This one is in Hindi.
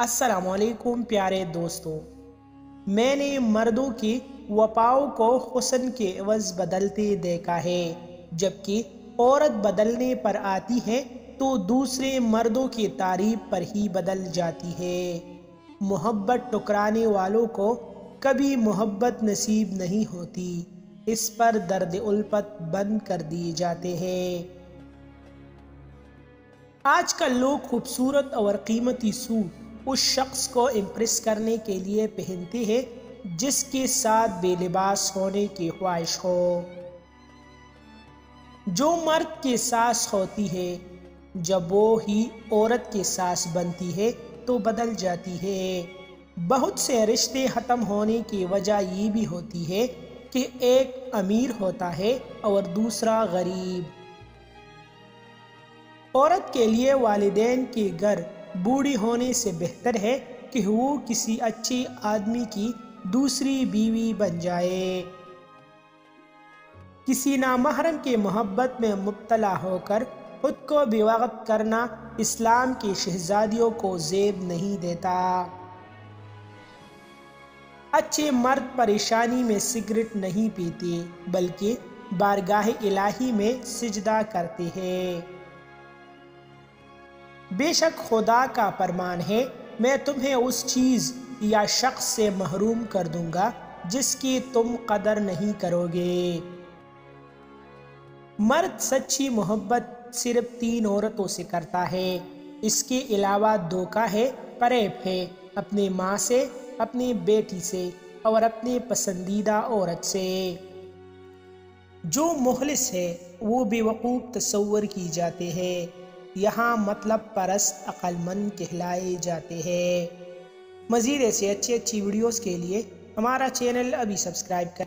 अस्सलामुअलैकुम प्यारे दोस्तों, मैंने मर्दों की वफाओं को हुस्न के एवज बदलते देखा है, जबकि औरत बदलने पर आती है तो दूसरे मर्दों की तारीफ पर ही बदल जाती है। मोहब्बत ठुकराने वालों को कभी मोहब्बत नसीब नहीं होती, इस पर दर्द उल्फत बंद कर दिए जाते हैं। आजकल लोग खूबसूरत और कीमती सूट उस शख्स को इम्प्रेस करने के लिए पहनते हैं जिसके साथ बेलिबास होने की ख्वाहिश हो। जो मर्द की सास होती है, जब वो ही औरत की सास बनती है तो बदल जाती है। बहुत से रिश्ते ख़त्म होने की वजह ये भी होती है कि एक अमीर होता है और दूसरा गरीब। औरत के लिए वालिदैन के घर बूढ़ी होने से बेहतर है कि वो किसी अच्छे आदमी की दूसरी बीवी बन जाए। किसी नामहरम के मोहब्बत में मुब्तला होकर खुद को बेवक्त करना इस्लाम की शहजादियों को ज़ेब नहीं देता। अच्छे मर्द परेशानी में सिगरेट नहीं पीते, बल्कि बारगाह इलाही में सिजदा करते हैं। बेशक खुदा का फरमान है, मैं तुम्हें उस चीज़ या शख्स से महरूम कर दूंगा जिसकी तुम कदर नहीं करोगे। मर्द सच्ची मोहब्बत सिर्फ 3 औरतों से करता है। इसके अलावा धोखा है, फरेब है, अपनी माँ से, अपनी बेटी से और अपनी पसंदीदा औरत से। जो मुखलिस है वो बेवकूफ़ तस्वर की जाते हैं, यहाँ मतलब परस्त अक्लमंद कहलाए जाते हैं। मज़ीद ऐसे अच्छी वीडियोस के लिए हमारा चैनल अभी सब्सक्राइब कर